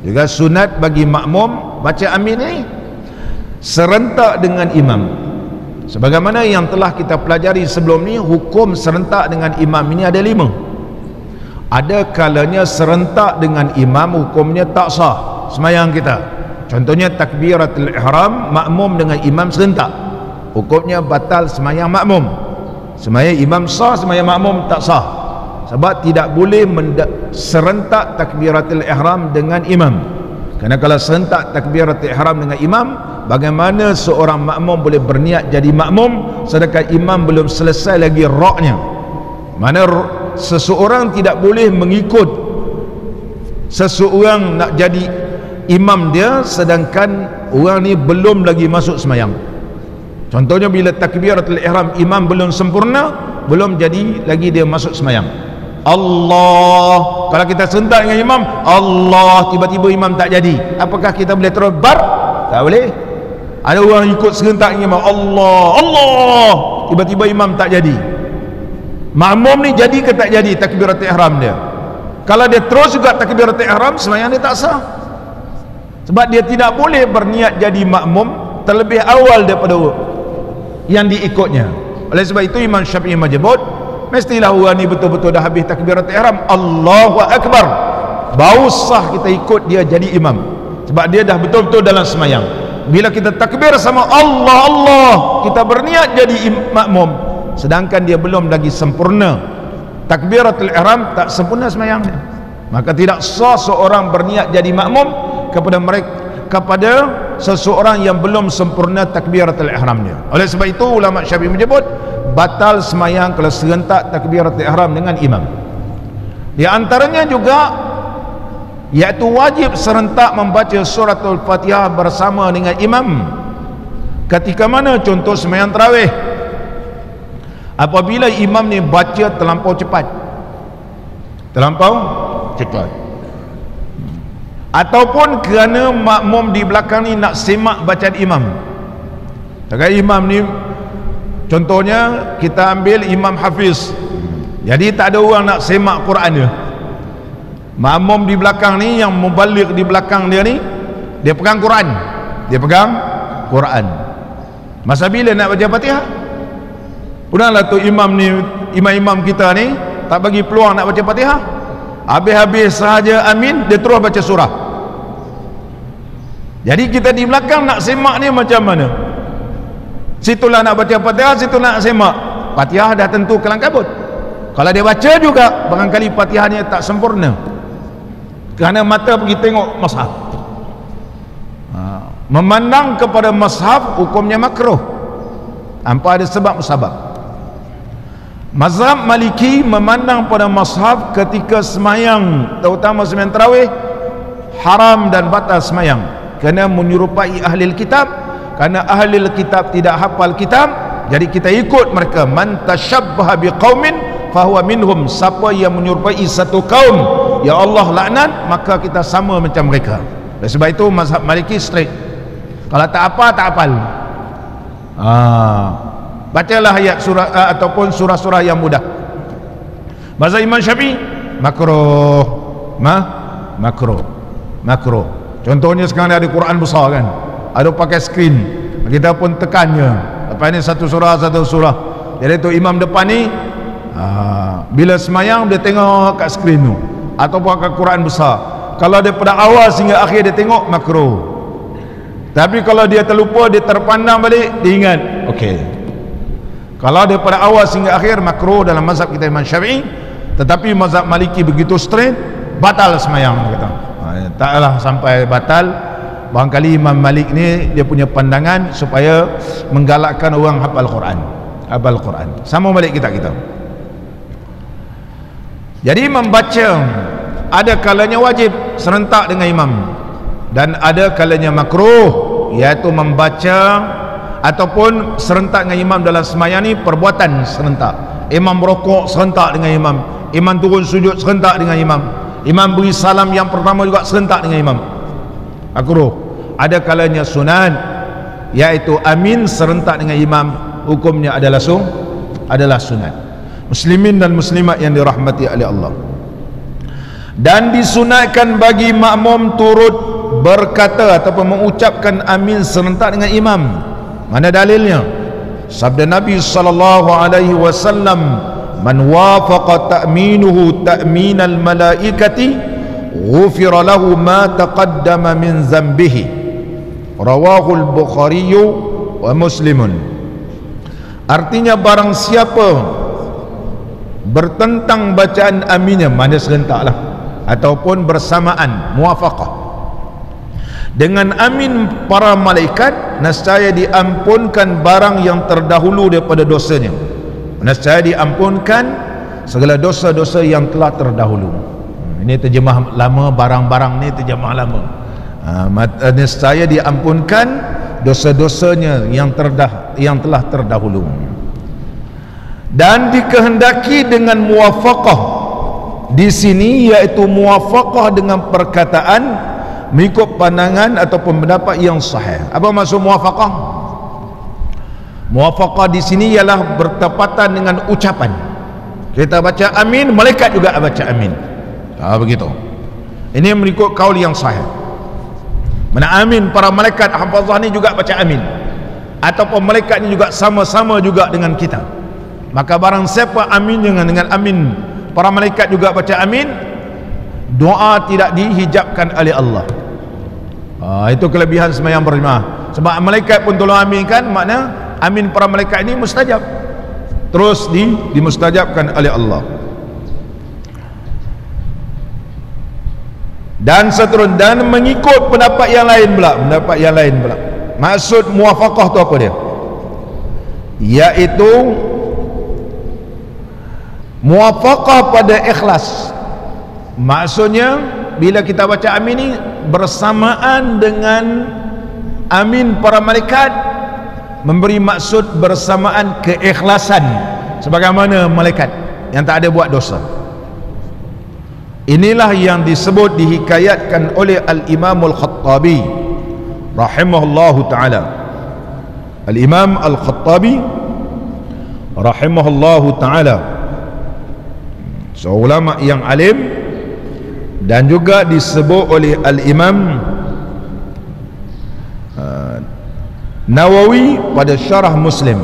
Juga sunat bagi makmum baca amin ini serentak dengan imam. Sebagaimana yang telah kita pelajari sebelum ni, hukum serentak dengan imam ini ada 5. Ada kalanya serentak dengan imam hukumnya tak sah sembahyang kita. Contohnya takbiratul ihram, makmum dengan imam serentak, hukumnya batal sembahyang makmum. Sembahyang imam sah, sembahyang makmum tak sah. Sebab tidak boleh serentak takbiratul ihram dengan imam. Kerana kalau serentak takbiratul ihram dengan imam, bagaimana seorang makmum boleh berniat jadi makmum sedangkan imam belum selesai lagi ra'nya? Mana seseorang tidak boleh mengikut seseorang nak jadi imam dia sedangkan orang ni belum lagi masuk sembahyang. Contohnya bila takbiratul ihram imam belum sempurna, belum jadi lagi dia masuk sembahyang. Allah, kalau kita serentak dengan imam Allah, tiba-tiba imam tak jadi, apakah kita boleh terus bar? Tak boleh. Ada orang ikut serentak dengan imam Allah, tiba-tiba imam tak jadi. Makmum ni jadi ke tak jadi takbiratul ihram dia? Kalau dia terus juga takbiratul ihram, sembahyang dia tak sah. Sebab dia tidak boleh berniat jadi makmum terlebih awal daripada yang diikutnya. Oleh sebab itu Imam Syafi'i menyebut, mestilah orang ni betul-betul dah habis takbiratul ihram, Allahu Akbar, baru sah kita ikut dia jadi imam. Sebab dia dah betul-betul dalam sembahyang. Bila kita takbir sama Allah, kita berniat jadi makmum sedangkan dia belum lagi sempurna takbiratul ihram, tak sempurna sembahyang dia, maka tidak sah seorang berniat jadi makmum kepada seseorang yang belum sempurna takbiratul ihram dia. Oleh sebab itu ulama Syafi'i menyebut batal semayang kalau serentak takbiratul ihram dengan imam. Di antaranya juga iaitu wajib serentak membaca suratul Fatihah bersama dengan imam. Ketika mana? Contoh semayang tarawih, apabila imam ni baca terlampau cepat, terlampau cepat, ataupun kerana makmum di belakang ni nak semak bacaan imam. Sebagai imam ni, contohnya kita ambil imam hafiz, jadi tak ada orang nak semak Quran dia. Makmum di belakang ni, yang mubaligh di belakang dia ni, dia pegang Quran, masa bila nak baca Fatihah? Punahlah tu imam ni, imam-imam kita ni tak bagi peluang nak baca Fatihah. Habis-habis sahaja amin, dia terus baca surah. Jadi kita di belakang nak semak ni macam mana? Situlah nak baca Fatihah, situ nak semak. Fatihah dah tentu kelang kabut. Kalau dia baca juga, barangkali Fatihahnya tak sempurna, kerana mata pergi tengok mushaf. Memandang kepada mushaf hukumnya makruh, tanpa ada sebab musabab. Mazhab Maliki memandang pada mushaf ketika semayang, terutama semayang tarawih, haram dan batal semayang, kerana menyerupai ahli kitab. Kerana ahli kitab tidak hafal kitab, jadi kita ikut mereka. Man tashabbaha biqaumin fahuwa minhum. Siapa yang menyerupai satu kaum, ya Allah laknat, maka kita sama macam mereka. Oleh sebab itu mazhab Maliki straight, kalau tak apa, tak hafal, bacalah ayat surah ataupun surah-surah yang mudah. Mazhab Imam Syafi'i makruh, makruh. Contohnya sekarang ada Quran besar kan, ada pakai skrin, kita pun tekannya, lepas ni satu surah, jadi tu imam depan ni bila semayang dia tengok kat skrin tu ataupun kat Quran besar. Kalau daripada awal sehingga akhir dia tengok, makruh. Tapi kalau dia terlupa, dia terpandang balik, dia ingat, okey. Kalau daripada awal sehingga akhir, makruh dalam mazhab kita Imam Syafi'i. Tetapi mazhab Maliki begitu straight, batal semayang, kata. Taklah sampai batal. Barangkali Imam Malik ni dia punya pandangan supaya menggalakkan orang hafal Quran. Sama balik kita. Jadi membaca ada kalanya wajib serentak dengan imam, dan ada kalanya makruh, iaitu membaca ataupun serentak dengan imam dalam sembahyang ni perbuatan serentak. Imam rokok serentak dengan imam turun sujud serentak dengan imam beri salam yang pertama juga serentak dengan imam, makruh. Ada kalanya sunat, iaitu amin serentak dengan imam, hukumnya adalah sunat. Muslimin dan muslimat yang dirahmati oleh Allah, dan disunatkan bagi makmum turut berkata ataupun mengucapkan amin serentak dengan imam. Mana dalilnya? Sabda Nabi sallallahu alaihi wasallam, man wafaqa ta'minuhu ta'minal malaikati ghufira lahu ma taqaddama min zambihi. Rawahul Bukhari wa Muslimun. Artinya barang siapa bertentang bacaan aminnya, mana serentaklah ataupun bersamaan, muwafaqah dengan amin para malaikat, nescaya diampunkan barang yang terdahulu daripada dosanya. Nescaya diampunkan segala dosa-dosa yang telah terdahulu. Ini terjemah lama, barang-barang ni terjemah lama. Nescaya diampunkan dosa-dosanya yang telah terdahulu. Dan dikehendaki dengan muwafaqah di sini, iaitu muwafaqah dengan perkataan mengikut pandangan ataupun pendapat yang sahih. Apa maksud muwafaqah? Muwafaqah di sini ialah bertepatan dengan ucapan. Kita baca amin, malaikat juga baca amin. Begitu. Ini mengikut kaul yang sahih. Mana amin para malaikat hafazah ni juga baca amin, ataupun malaikat ni juga sama-sama juga dengan kita. Maka barang siapa amin dengan amin para malaikat juga baca amin, doa tidak dihijabkan oleh Allah. Itu kelebihan sembahyang berjemaah. Sebab malaikat pun tolong aminkan, makna amin para malaikat ini mustajab, terus dimustajabkan oleh Allah. Dan seterusnya, dan mengikut pendapat yang lain pula. Maksud muwafaqah tu apa dia? Iaitu muwafaqah pada ikhlas. Maksudnya bila kita baca amin ni bersamaan dengan amin para malaikat, memberi maksud bersamaan keikhlasan sebagaimana malaikat yang tak ada buat dosa. Inilah yang disebut, dihikayatkan oleh Al-Imam Al-Khattabi rahimahullahu ta'ala. Al-Imam Al-Khattabi rahimahullahu ta'ala, seorang ulama yang alim, dan juga disebut oleh Al-Imam Nawawi pada syarah Muslim.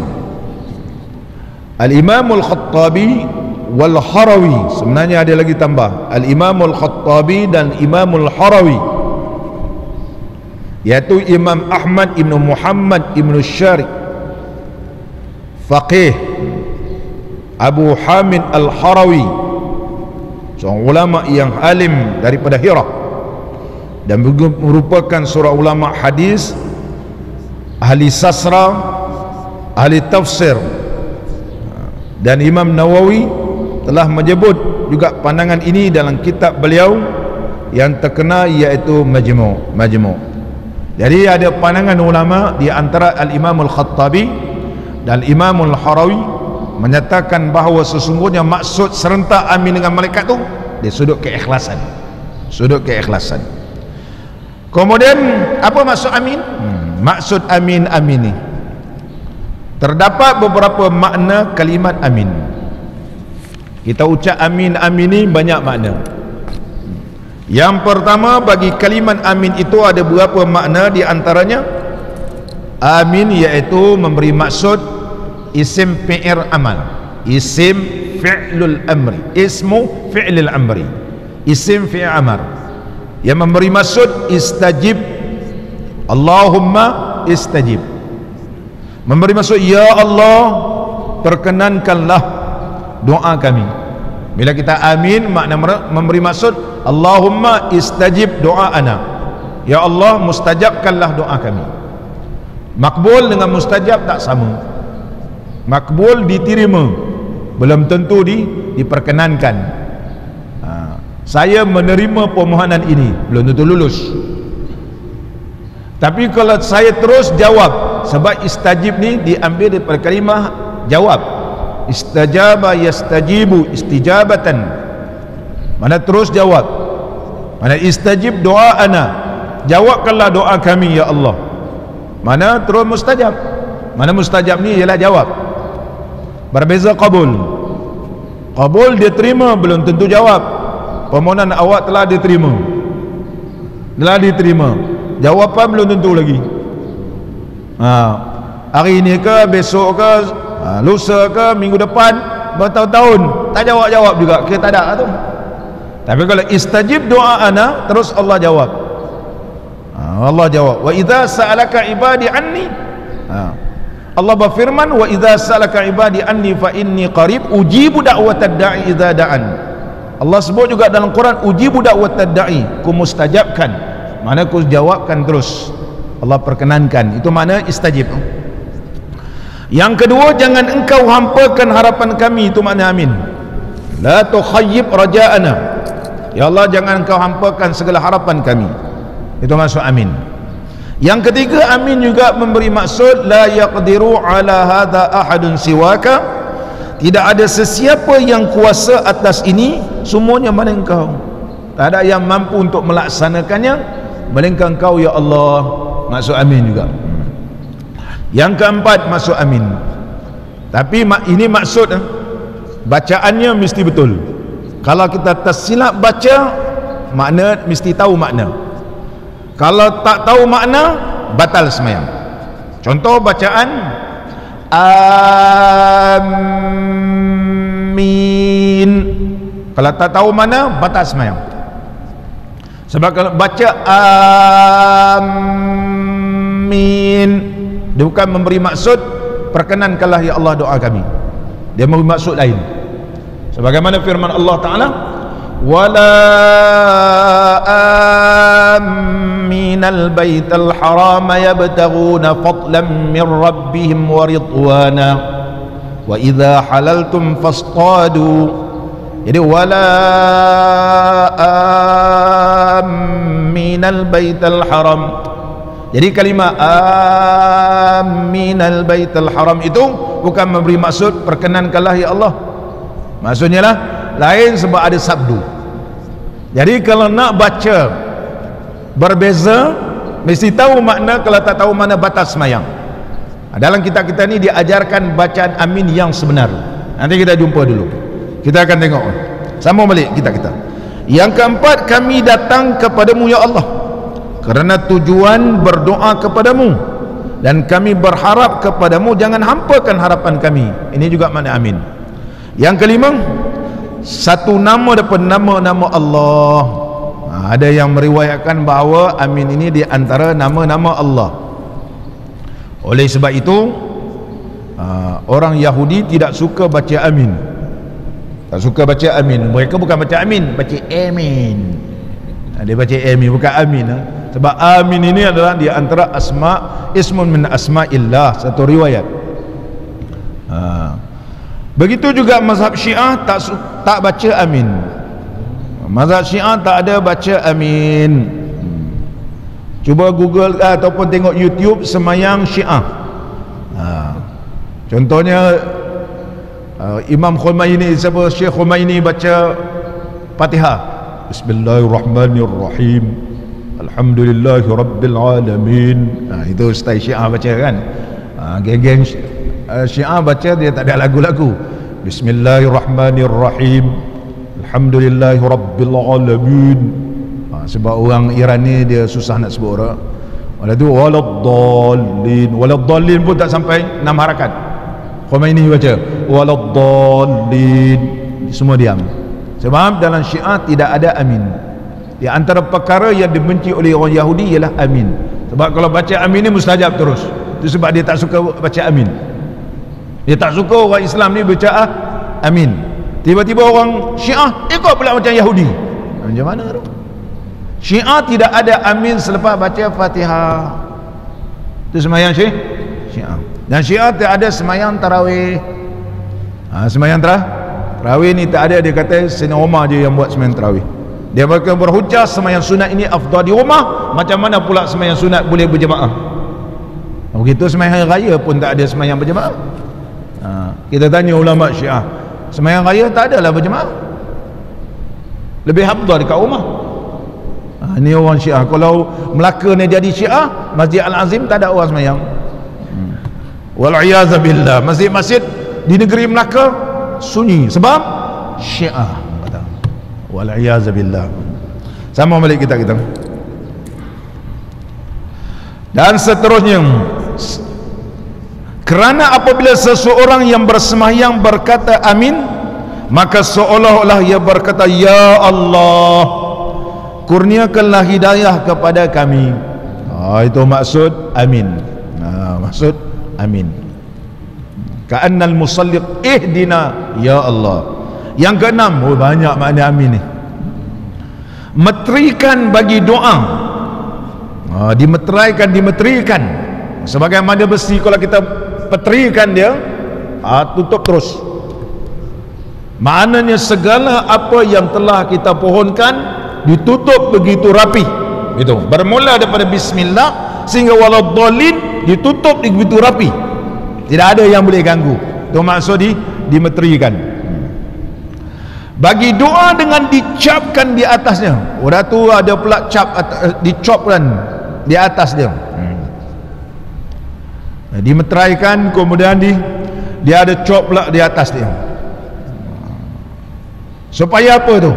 Al-Imam Al-Khattabi wal Harawi, sebenarnya ada lagi tambah Al-Imam Al-Khattabi dan Imam Al-Harawi, yaitu Imam Ahmad Ibn Muhammad Ibn Syari' faqih Abu Hamid Al-Harawi, seorang ulama yang alim daripada Hira, dan merupakan seorang ulama hadis, ahli sastra, ahli tafsir. Dan Imam Nawawi telah menyebut juga pandangan ini dalam kitab beliau yang terkenal, iaitu Majmu'. Jadi ada pandangan ulama di antara Al-Imam Al-Khattabi dan Imam Al-Harawi menyatakan bahawa sesungguhnya maksud serentak amin dengan malaikat tu di sudut keikhlasan. Kemudian apa maksud amin? Maksud amin ni terdapat beberapa makna kalimat amin. Kita ucap amin ni banyak makna. Yang pertama, bagi kalimat amin itu ada beberapa makna, di antaranya amin iaitu memberi maksud isim fi'il amal, isim fi'lul amri, ismu fi'lil amri, isim fi'il amar, yang memberi maksud istajib, Allahumma istajib, memberi maksud ya Allah perkenankanlah doa kami. Bila kita amin, makna memberi maksud Allahumma istajib doa ana, ya Allah mustajabkanlah doa kami. Makbul dengan mustajab tak sama. Makbul diterima, belum tentu diperkenankan. Saya menerima permohonan ini, belum tentu lulus. Tapi kalau saya terus jawab, sebab istajib ni diambil daripada kalimah jawab, istajaba yastajibu istijabatan, mana terus jawab, mana istajib doa ana, jawabkanlah doa kami ya Allah, mana terus mustajab, mana mustajab ni ialah jawab. Berbeza qabul dia terima, belum tentu jawab. Permohonan awak telah diterima, jawapan belum tentu lagi. Hari ini ke, besok ke, lusa ke, minggu depan, bertahun-tahun tak jawab juga, kita tak ada tu. Tapi kalau istajib doa ana, terus Allah jawab. Allah jawab, wa idza sa'alaka ibadi anni, Allah berfirman, wa idza sa'alaka ibadi anni fa inni qarib ujibu da'watad da'i idza da'an. Allah sebut juga dalam Quran, ujibu da'watad da'i, ku mustajabkan, mana ku jawabkan terus, Allah perkenankan. Itu makna istajib. Yang kedua, jangan engkau hampakan harapan kami, itu makna amin. La tukhayyib raja'ana, ya Allah jangan engkau hampakan segala harapan kami, itu maksud amin. Yang ketiga, amin juga memberi maksud la yaqdiru ala hadha ahadun siwaka, tidak ada sesiapa yang kuasa atas ini, semuanya mana engkau, tak ada yang mampu untuk melaksanakannya melainkan engkau ya Allah, maksud amin juga. Yang keempat, maksud amin, tapi ini maksud bacaannya mesti betul. Kalau kita tersilap baca makna, mesti tahu makna. Kalau tak tahu makna, batal sembahyang. Contoh bacaan amin, kalau tak tahu makna, batal sembahyang. Sebab kalau baca amin, dia bukan memberi maksud perkenankanlah ya Allah doa kami, dia memberi maksud lain. Sebagaimana firman Allah Ta'ala, wala aminal baital harama yabtaghuna fadlan min rabbihim wa ridwana wa idha halaltum fastadu. Jadi wala aminal baital haram, jadi kalimah aminal baital haram itu bukan memberi maksud perkenankanlah ya Allah, maksudnya lah lain, sebab ada sabdu. Jadi kalau nak baca berbeza, mesti tahu makna. Kalau tak tahu mana batas semayang. Dalam kitab kita ni diajarkan bacaan amin yang sebenar. Nanti kita jumpa dulu, kita akan tengok. Sambung balik kita. Yang keempat, kami datang kepadamu ya Allah kerana tujuan berdoa kepadamu, dan kami berharap kepadamu, jangan hampakan harapan kami. Ini juga makna amin. Yang kelima, satu nama daripada nama-nama Allah. Ada yang meriwayatkan bahawa amin ini di antara nama-nama Allah. Oleh sebab itu orang Yahudi tidak suka baca amin. Tak suka baca amin. Mereka bukan baca amin, baca amin. Dia baca amin, bukan amin. Sebab amin ini adalah di antara ismun min asma'illah, satu riwayat. Begitu juga mazhab Syiah tak baca amin. Mazhab Syiah tak ada baca amin. Cuba Google ataupun tengok YouTube semayang Syiah. Contohnya Imam Khomeini, Syekh Khomeini baca Fatihah, Bismillahirrahmanirrahim, Alhamdulillahi Rabbil Alamin. Itu style Syiah baca kan. Geng-geng Syiah baca dia tak ada lagu-lagu. Bismillahirrahmanirrahim, Alhamdulillahi Rabbil Alamin. Sebab orang Iran ni dia susah nak sebut orang. Lepas tu waladdallin, waladdallin pun tak sampai 6 harakat. Khomeini baca waladdallin, semua diam. Sebab dalam Syiah tidak ada amin. Di antara perkara yang dibenci oleh orang Yahudi ialah amin. Sebab kalau baca amin ni mustajab terus. Itu sebab dia tak suka baca amin. Dia tak suka orang Islam ni baca amin. Tiba-tiba orang Syiah ikut pula macam Yahudi. Macam mana tu? Syiah tidak ada amin selepas baca Fatihah. Itu semayang Syiah. Dan Syiah tak ada semayang tarawih. Semayang tarawih ni tak ada. Dia kata Sayyidina Umar je yang buat semayang tarawih. Dia berhujah semayang sunat ini afdal di rumah. Macam mana pula semayang sunat boleh berjemaah? Begitu semayang raya pun tak ada semayang berjemaah. Kita tanya ulama Syiah, semayang raya tak adalah berjemaah, lebih afdal dekat rumah. Ini orang Syiah. Kalau Melaka ni jadi Syiah, Masjid Al-Azim tak ada orang semayang. Wal'iyazabillah, masjid-masjid di negeri Melaka sunyi sebab Syiah. Wal'iyazabillah. Sama balik kita. Dan seterusnya, kerana apabila seseorang yang bersemayang berkata amin, maka seolah-olah ia berkata, ya Allah, kurniakanlah hidayah kepada kami. Itu maksud amin. Maksud amin. Ka'annal musalli ihdina ya Allah. Yang keenam, banyak makna amin ni. Meterikan bagi doa. Dimeterikan. Sebagaimana besi kalau kita peterikan dia, tutup terus. Maknanya segala apa yang telah kita pohonkan ditutup begitu rapi. Itu bermula daripada bismillah sehingga waladdallin, ditutup begitu rapi, tidak ada yang boleh ganggu. Itu maksud dimeterikan. Bagi doa dengan dicapkan di atasnya. Orang tu ada pula cap, dicopkan di atas dia. Dimeteraikan, kemudian dia ada cop pula di atas dia. Supaya apa tu?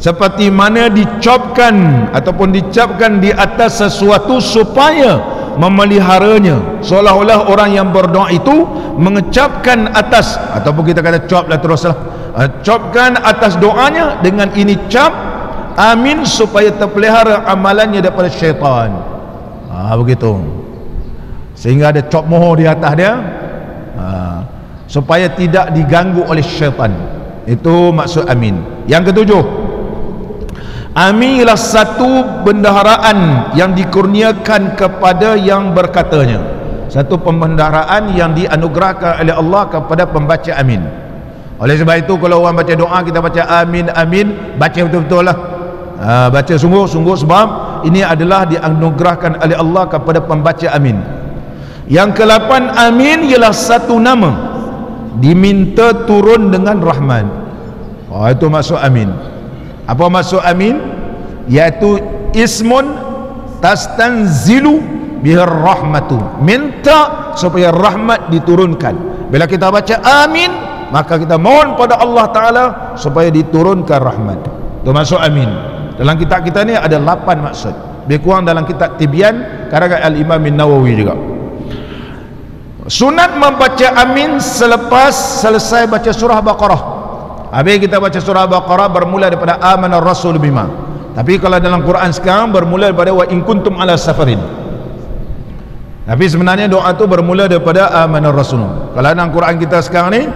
Seperti mana dicopkan ataupun dicapkan di atas sesuatu supaya memeliharanya, seolah-olah orang yang berdoa itu mengecapkan atas, ataupun kita kata cop lah teruslah, copkan atas doanya dengan ini cap amin supaya terpelihara amalannya daripada syaitan. Begitu, sehingga ada cop mohon di atas dia, supaya tidak diganggu oleh syaitan. Itu maksud amin. Yang ketujuh, amin ialah satu bendaharaan yang dikurniakan kepada yang berkatanya. Satu pembendaharaan yang dianugerahkan oleh Allah kepada pembaca amin. Oleh sebab itu kalau orang baca doa, kita baca amin, amin, baca betul-betul lah. Baca sungguh-sungguh, sebab ini adalah dianugerahkan oleh Allah kepada pembaca amin. Yang ke-8, amin ialah satu nama diminta turun dengan rahmat. Itu maksud amin. Apa maksud amin? Iaitu ismun tastanzilu bihir rahmatu, minta supaya rahmat diturunkan. Bila kita baca amin, maka kita mohon pada Allah Ta'ala supaya diturunkan rahmat. Itu maksud amin. Dalam kitab kita ni ada 8 maksud. Lebih kurang dalam kitab Tibyan karangan Al-Imam An-Nawawi juga. Sunat membaca amin selepas selesai baca surah Baqarah. Habis kita baca surah Baqarah bermula daripada amanar rasul bima. Tapi kalau dalam Quran sekarang bermula daripada wa in kuntum ala safarin. Tapi sebenarnya doa tu bermula daripada amanar rasul. Kalau dalam Quran kita sekarang ni,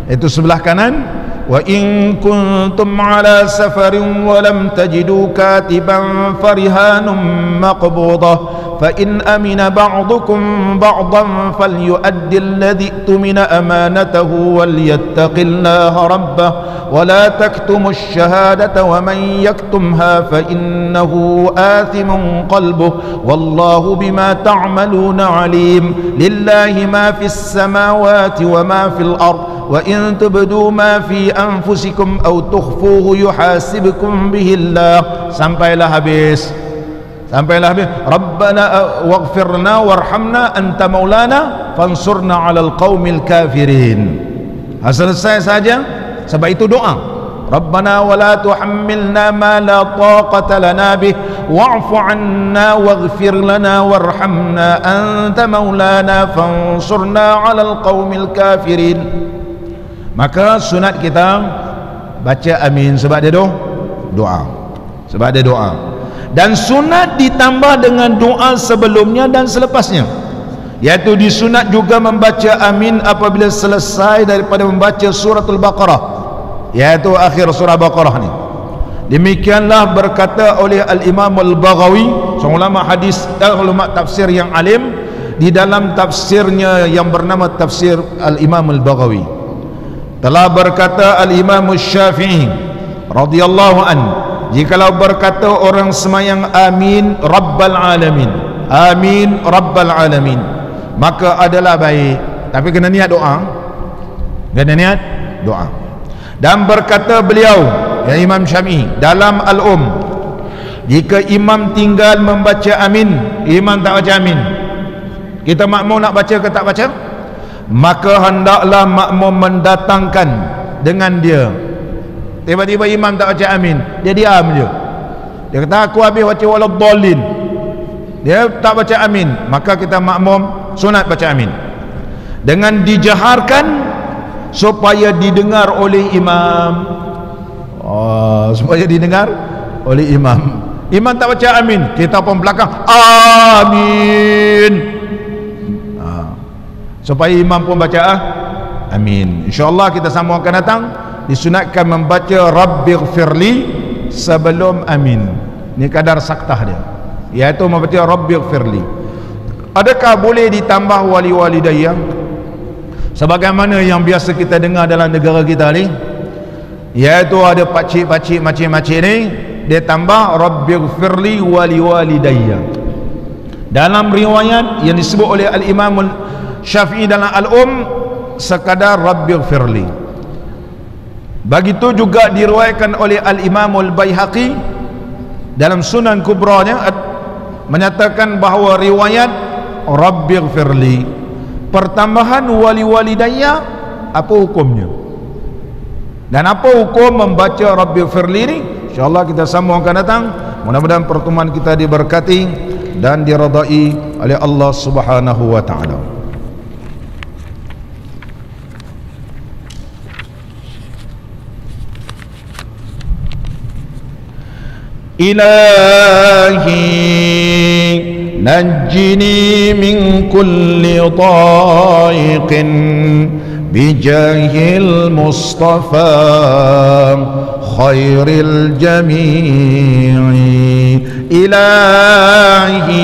itu sebelah kanan, wa in kuntum ala safarin wa lam tajidu katiban farihanum maqbudah فإن أمن بعضكم بعضا فليؤدي الذي اؤتمن أمانته وليتق الله ربه ولا تكتموا الشهادة ومن يكتمها فإنه آثم قلبه والله بما تعملون عليم لله ما في السماوات وما في الأرض وإن تبدوا ما في أنفسكم أو تخفوه يحاسبكم به الله. Sampailah habis. Rabbana waghfirna warhamna anta maulana fansurna 'alal qaumil kafirin. Selesai saja. Sebab itu doa. Rabbana wala tuhammilna ma la taqata lana bih wa'fu 'anna waghfir lana warhamna anta maulana fansurna 'alal qaumil kafirin. Maka sunat kita baca amin sebab dia doa. Sebab dia doa. Dan sunat ditambah dengan doa sebelumnya dan selepasnya, iaitu disunat juga membaca amin apabila selesai daripada membaca suratul Baqarah, iaitu akhir surah Baqarah ni. Demikianlah berkata oleh Al-Imam Al-Baghawi, seorang ulama hadis dan ulama tafsir yang alim, di dalam tafsirnya yang bernama Tafsir Al-Imam Al-Baghawi. Telah berkata Al-Imam Syafi'i radhiyallahu anhu, jikalau berkata orang semayang amin Rabbal Alamin, amin Rabbal Alamin, maka adalah baik. Tapi kena niat doa. Kena niat doa. Dan berkata beliau, ya Imam Syafi'i dalam jika imam tinggal membaca amin, imam tak baca amin, kita makmum nak baca ke tak baca, maka hendaklah makmum mendatangkan dengan dia. Tiba-tiba imam tak baca amin, dia diam je. Dia kata aku habis baca waladhdallin, dia tak baca amin, maka kita makmum sunat baca amin dengan dijaharkan supaya didengar oleh imam. Supaya didengar oleh imam. Imam tak baca amin, kita pun belakang amin, supaya imam pun baca amin. InsyaAllah kita sambung akan datang disunatkan membaca Rabbighfirli sebelum amin. Ini kadar saktah dia, iaitu membaca Rabbighfirli. Adakah boleh ditambah wali-walidayya sebagaimana yang biasa kita dengar dalam negara kita ni, iaitu ada pakcik-pakcik makcik-makcik ni dia tambah Rabbighfirli wali-walidayya. Dalam riwayat yang disebut oleh Al-Imam Syafi'i dalam sekadar Rabbighfirli. Begitu juga diriwayatkan oleh Al-Imam Al-Baihaqi dalam Sunan Kubranya, menyatakan bahawa riwayat Rabbighfirli, pertambahan wali-walidayya, apa hukumnya dan apa hukum membaca Rabbighfirli ni, insyaAllah kita sambung akan datang. Mudah-mudahan pertemuan kita diberkati dan diridai oleh Allah Subhanahu wa ta'ala. إلهي نجني من كل ضائق بجاه المصطفى خير الجميع. إلهي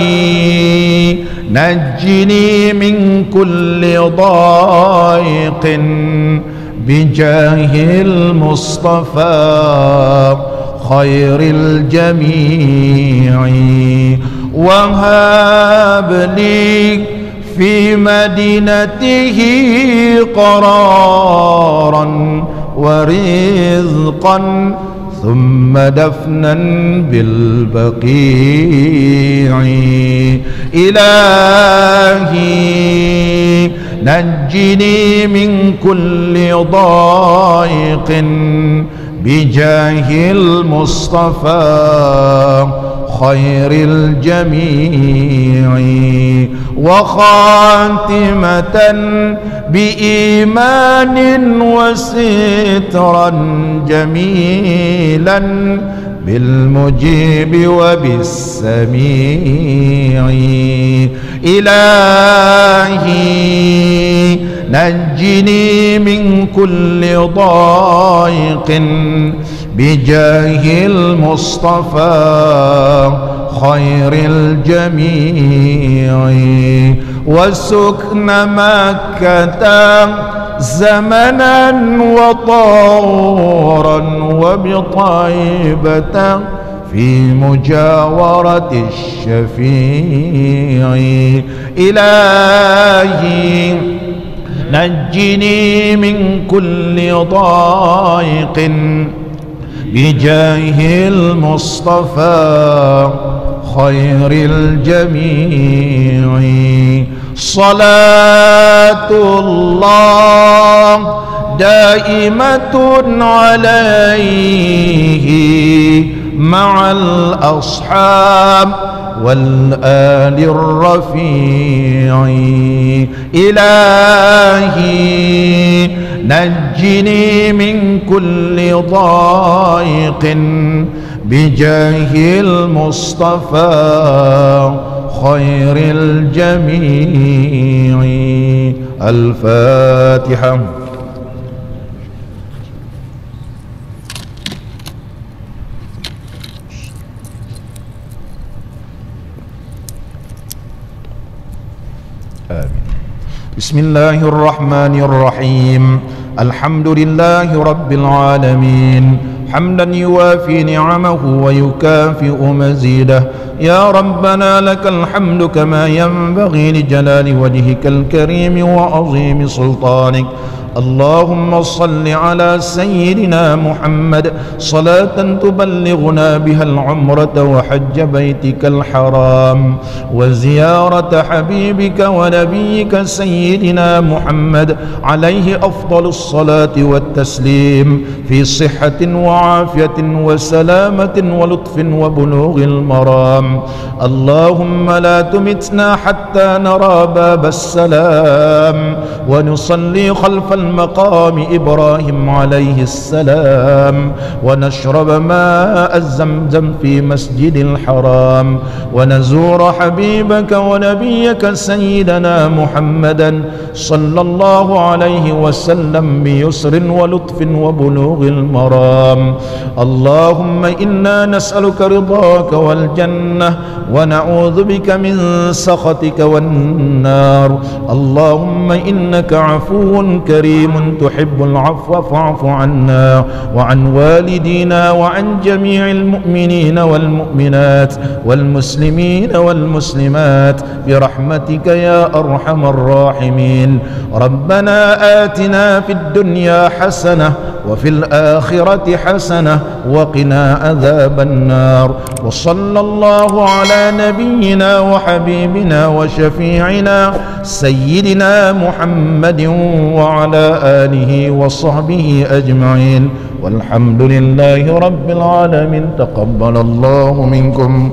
نجني من كل ضائق بجاه المصطفى خير الجميع. وهب لي في مدينته قرارا ورزقا ثم دفنا بالبقيع. إلهي نجني من كل ضائق بجاه المصطفى خير الجميع، وخاتمة بإيمان وسترا جميلا بالمجيب وبالسميع. إلهي نجني من كل ضائق بجاه المصطفى خير الجميع، وسكن مكة زمنا وطورا وبطيبة في مجاورة الشفيع. إلهي نجني من كل ضائق بجاه المصطفى خير الجميع. صلاة الله دائمة عليه مع الأصحاب والآل الرفيع. إلهي نجني من كل ضائق بجاه المصطفى خير الجميع. الفاتحة. آمين. بسم الله الرحمن الرحيم. الحمد لله رب العالمين حمدا يوافي نعمه ويكافئ مزيده. يا ربنا لك الحمد كما ينبغي لجلال وجهك الكريم وعظيم سلطانك. اللهم صل على سيدنا محمد صلاة تبلغنا بها العمرة وحج بيتك الحرام وزيارة حبيبك ونبيك سيدنا محمد عليه أفضل الصلاة والتسليم في صحة وعافية وسلامة ولطف وبلوغ المرام. اللهم لا تمتنا حتى نرى باب السلام ونصلي خلف المقام إبراهيم عليه السلام ونشرب ماء الزمزم في مسجد الحرام ونزور حبيبك ونبيك سيدنا محمدا صلى الله عليه وسلم بيسر ولطف وبلوغ المرام. اللهم إنا نسألك رضاك والجنة ونعوذ بك من سخطك والنار. اللهم إنك عفو كريم تحب العفو فاعف عنا وعن والدينا وعن جميع المؤمنين والمؤمنات والمسلمين والمسلمات برحمتك يا أرحم الراحمين. ربنا آتنا في الدنيا حسنة وفي الآخرة حسنة وقنا عذاب النار. وصلى الله على نبينا وحبيبنا وشفيعنا سيدنا محمد وعلى آله وصحبه أجمعين والحمد لله رب العالمين. تقبل الله منكم.